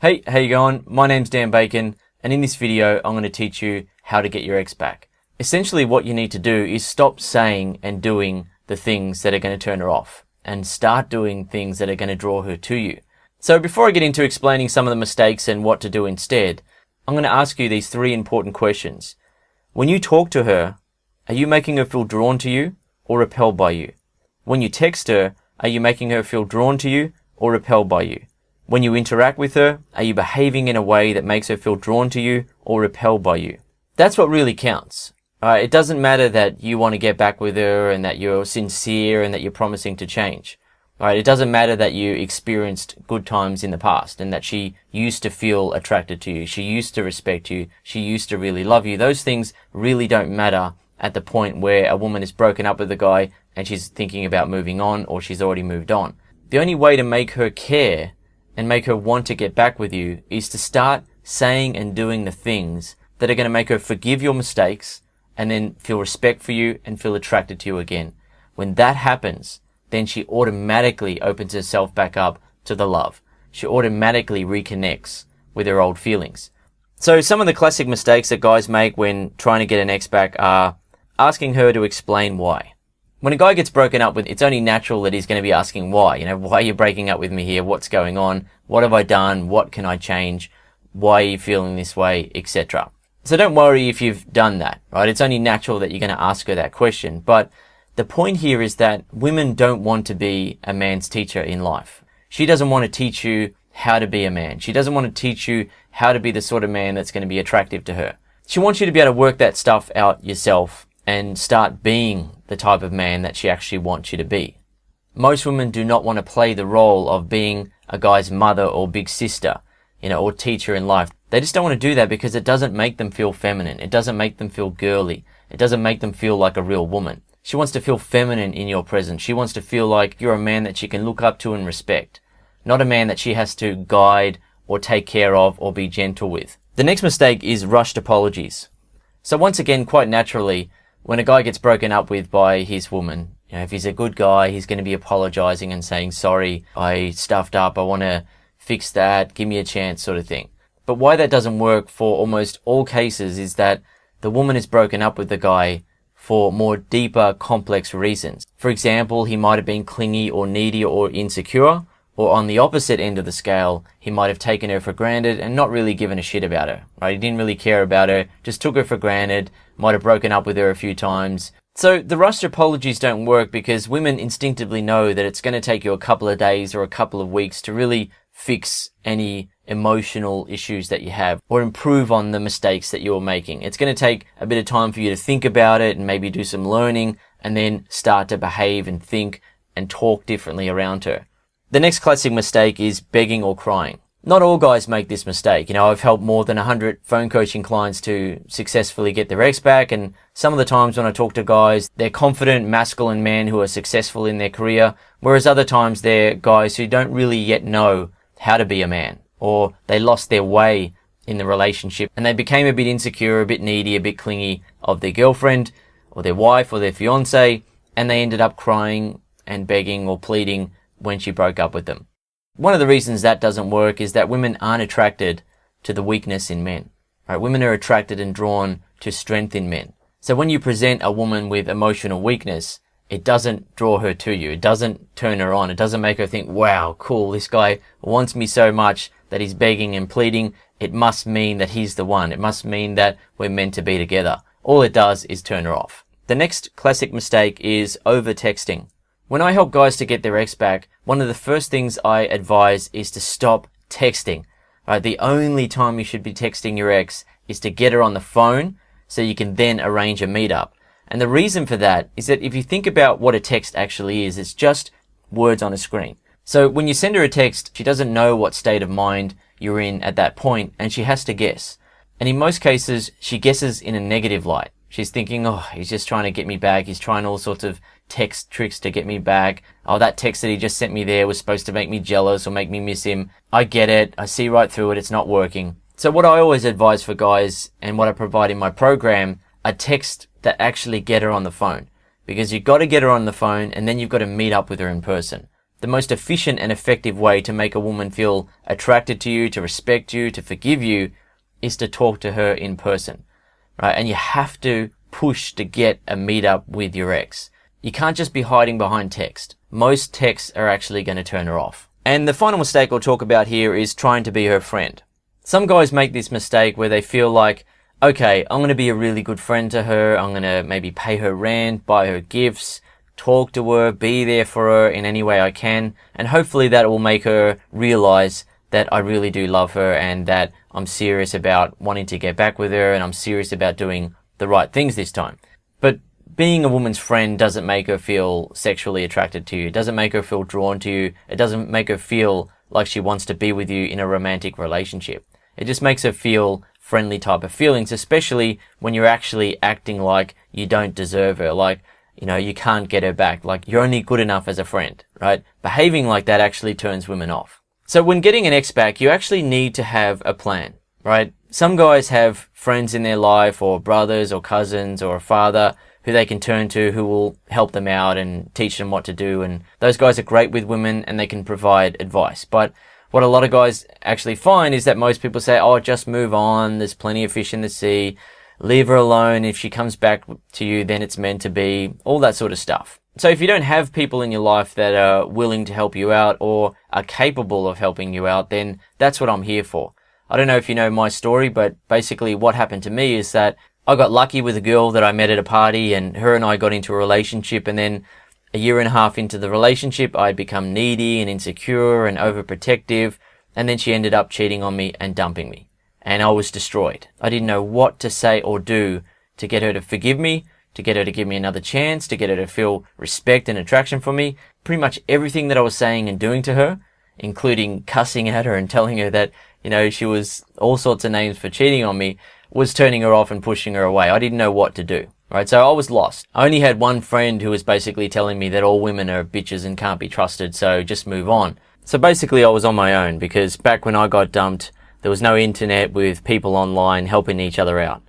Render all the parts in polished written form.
Hey, how you going? My name's Dan Bacon, and in this video, I'm going to teach you how to get your ex back. Essentially, what you need to do is stop saying and doing the things that are going to turn her off, and start doing things that are going to draw her to you. So before I get into explaining some of the mistakes and what to do instead, I'm going to ask you these three important questions. When you talk to her, are you making her feel drawn to you or repelled by you? When you text her, are you making her feel drawn to you or repelled by you? When you interact with her, are you behaving in a way that makes her feel drawn to you or repelled by you? That's what really counts. It doesn't matter that you want to get back with her and that you're sincere and that you're promising to change. It doesn't matter that you experienced good times in the past and that she used to feel attracted to you, she used to respect you, she used to really love you. Those things really don't matter at the point where a woman is broken up with a guy and she's thinking about moving on or she's already moved on. The only way to make her care and make her want to get back with you is to start saying and doing the things that are going to make her forgive your mistakes and then feel respect for you and feel attracted to you again. When that happens, then she automatically opens herself back up to the love. She automatically reconnects with her old feelings. So some of the classic mistakes that guys make when trying to get an ex back are asking her to explain why. When a guy gets broken up with, it's only natural that he's going to be asking why. Why are you breaking up with me here? What's going on? What have I done? What can I change? Why are you feeling this way? Etc. So don't worry if you've done that, right? It's only natural that you're going to ask her that question. But the point here is that women don't want to be a man's teacher in life. She doesn't want to teach you how to be a man. She doesn't want to teach you how to be the sort of man that's going to be attractive to her. She wants you to be able to work that stuff out yourself and start being the type of man that she actually wants you to be. Most women do not want to play the role of being a guy's mother or big sister, or teacher in life. They just don't want to do that because it doesn't make them feel feminine. It doesn't make them feel girly. It doesn't make them feel like a real woman. She wants to feel feminine in your presence. She wants to feel like you're a man that she can look up to and respect, not a man that she has to guide or take care of or be gentle with. The next mistake is rushed apologies. So once again, quite naturally, when a guy gets broken up with by his woman, if he's a good guy, he's going to be apologizing and saying, sorry, I stuffed up, I want to fix that, give me a chance sort of thing. But why that doesn't work for almost all cases is that the woman is broken up with the guy for more deeper, complex reasons. For example, he might have been clingy or needy or insecure, or on the opposite end of the scale, he might have taken her for granted and not really given a shit about her, right? He didn't really care about her, just took her for granted, might have broken up with her a few times. So the rushed apologies don't work because women instinctively know that it's going to take you a couple of days or a couple of weeks to really fix any emotional issues that you have or improve on the mistakes that you're making. It's going to take a bit of time for you to think about it and maybe do some learning and then start to behave and think and talk differently around her. The next classic mistake is begging or crying. Not all guys make this mistake. I've helped more than 100 phone coaching clients to successfully get their ex back, and some of the times when I talk to guys, they're confident, masculine men who are successful in their career, whereas other times they're guys who don't really yet know how to be a man, or they lost their way in the relationship and they became a bit insecure, a bit needy, a bit clingy of their girlfriend or their wife or their fiance, and they ended up crying and begging or pleading when she broke up with them. One of the reasons that doesn't work is that women aren't attracted to the weakness in men. Right? Women are attracted and drawn to strength in men. So when you present a woman with emotional weakness, it doesn't draw her to you. It doesn't turn her on. It doesn't make her think, wow, cool, this guy wants me so much that he's begging and pleading. It must mean that he's the one. It must mean that we're meant to be together. All it does is turn her off. The next classic mistake is over-texting. When I help guys to get their ex back, one of the first things I advise is to stop texting. The only time you should be texting your ex is to get her on the phone so you can then arrange a meetup. And the reason for that is that if you think about what a text actually is, it's just words on a screen. So when you send her a text, she doesn't know what state of mind you're in at that point, and she has to guess. And in most cases, she guesses in a negative light. She's thinking, oh, he's just trying to get me back. He's trying all sorts of text tricks to get me back. Oh, that text that he just sent me there was supposed to make me jealous or make me miss him. I get it. I see right through it. It's not working. So what I always advise for guys and what I provide in my program are texts that actually get her on the phone. Because you've got to get her on the phone and then you've got to meet up with her in person. The most efficient and effective way to make a woman feel attracted to you, to respect you, to forgive you, is to talk to her in person, right? And you have to push to get a meetup with your ex. You can't just be hiding behind text. Most texts are actually going to turn her off. And the final mistake I'll talk about here is trying to be her friend. Some guys make this mistake where they feel like, okay, I'm going to be a really good friend to her. I'm going to maybe pay her rent, buy her gifts, talk to her, be there for her in any way I can. And hopefully that will make her realize that I really do love her and that I'm serious about wanting to get back with her and I'm serious about doing the right things this time. But being a woman's friend doesn't make her feel sexually attracted to you. It doesn't make her feel drawn to you. It doesn't make her feel like she wants to be with you in a romantic relationship. It just makes her feel friendly type of feelings, especially when you're actually acting like you don't deserve her, like, you can't get her back, like you're only good enough as a friend, right? Behaving like that actually turns women off. So when getting an ex back, you actually need to have a plan, right? Some guys have friends in their life or brothers or cousins or a father who they can turn to who will help them out and teach them what to do. And those guys are great with women and they can provide advice. But what a lot of guys actually find is that most people say, oh, just move on. There's plenty of fish in the sea. Leave her alone. If she comes back to you, then it's meant to be. All that sort of stuff. So if you don't have people in your life that are willing to help you out or are capable of helping you out, then that's what I'm here for. I don't know if you know my story, but basically what happened to me is that I got lucky with a girl that I met at a party and her and I got into a relationship, and then a year and a half into the relationship, I'd become needy and insecure and overprotective, and then she ended up cheating on me and dumping me. And I was destroyed. I didn't know what to say or do to get her to forgive me, to get her to give me another chance, to get her to feel respect and attraction for me. Pretty much everything that I was saying and doing to her, including cussing at her and telling her that, she was all sorts of names for cheating on me, was turning her off and pushing her away. I didn't know what to do, right? So I was lost. I only had one friend who was basically telling me that all women are bitches and can't be trusted, so just move on. So basically I was on my own because back when I got dumped, there was no internet with people online helping each other out.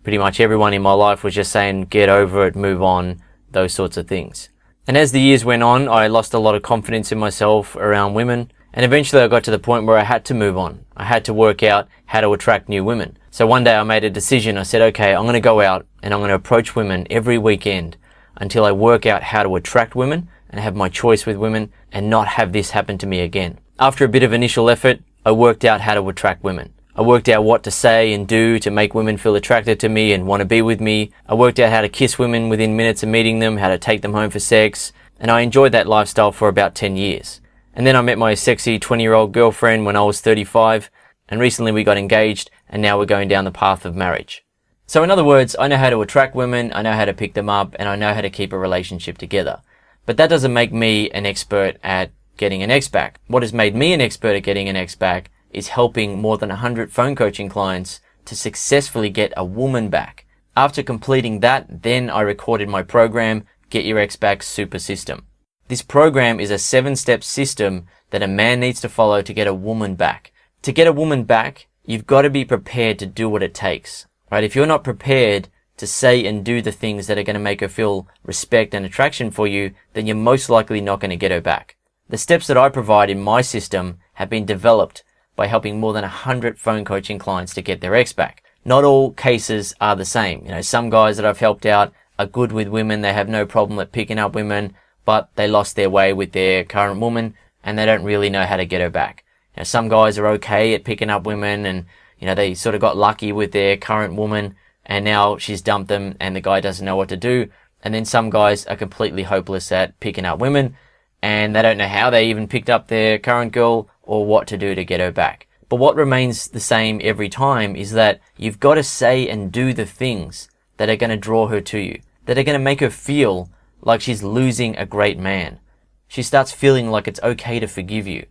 Pretty much everyone in my life was just saying, get over it, move on, those sorts of things. And as the years went on, I lost a lot of confidence in myself around women. And eventually I got to the point where I had to move on. I had to work out how to attract new women. So one day I made a decision. I said, okay, I'm going to go out and I'm going to approach women every weekend until I work out how to attract women and have my choice with women and not have this happen to me again. After a bit of initial effort, I worked out how to attract women. I worked out what to say and do to make women feel attracted to me and want to be with me. I worked out how to kiss women within minutes of meeting them, how to take them home for sex, and I enjoyed that lifestyle for about 10 years. And then I met my sexy 20-year-old girlfriend when I was 35, and recently we got engaged, and now we're going down the path of marriage. So in other words, I know how to attract women, I know how to pick them up, and I know how to keep a relationship together. But that doesn't make me an expert at getting an ex back. What has made me an expert at getting an ex back is helping more than 100 phone coaching clients to successfully get a woman back. After completing that, then I recorded my program, Get Your Ex Back Super System. This program is a 7-step system that a man needs to follow to get a woman back. To get a woman back, you've got to be prepared to do what it takes, right? If you're not prepared to say and do the things that are going to make her feel respect and attraction for you, then you're most likely not going to get her back. The steps that I provide in my system have been developed by helping more than 100 phone coaching clients to get their ex back. Not all cases are the same. Some guys that I've helped out are good with women. They have no problem at picking up women, but they lost their way with their current woman and they don't really know how to get her back. Some guys are okay at picking up women and, they sort of got lucky with their current woman and now she's dumped them and the guy doesn't know what to do. And then some guys are completely hopeless at picking up women and they don't know how they even picked up their current girl or what to do to get her back. But what remains the same every time is that you've got to say and do the things that are going to draw her to you, that are going to make her feel like she's losing a great man. She starts feeling like it's okay to forgive you.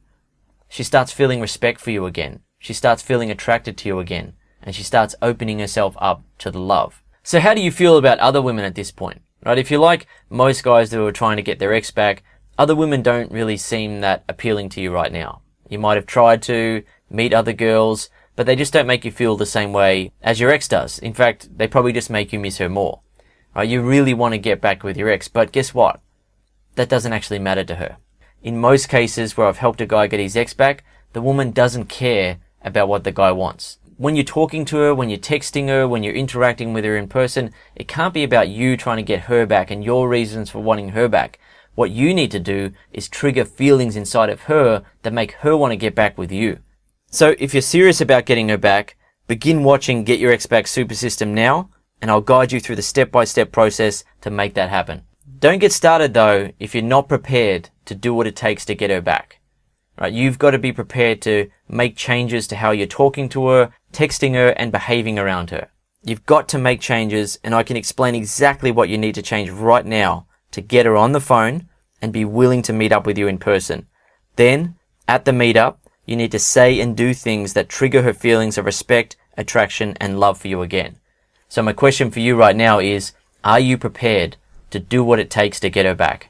She starts feeling respect for you again. She starts feeling attracted to you again. And she starts opening herself up to the love. So how do you feel about other women at this point? Right? If you're like most guys that are trying to get their ex back, other women don't really seem that appealing to you right now. You might have tried to meet other girls, but they just don't make you feel the same way as your ex does. In fact, they probably just make you miss her more. Right? You really want to get back with your ex, but guess what? That doesn't actually matter to her. in most cases where I've helped a guy get his ex back, the woman doesn't care about what the guy wants. When you're talking to her, when you're texting her, when you're interacting with her in person, it can't be about you trying to get her back and your reasons for wanting her back. What you need to do is trigger feelings inside of her that make her want to get back with you. So if you're serious about getting her back, begin watching Get Your Ex Back Super System now, and I'll guide you through the step-by-step process to make that happen. Don't get started though if you're not prepared to do what it takes to get her back. Right? You've got to be prepared to make changes to how you're talking to her, texting her, and behaving around her. You've got to make changes, and I can explain exactly what you need to change right now to get her on the phone and be willing to meet up with you in person. Then, at the meetup, you need to say and do things that trigger her feelings of respect, attraction, and love for you again. So my question for you right now is, are you prepared to do what it takes to get her back?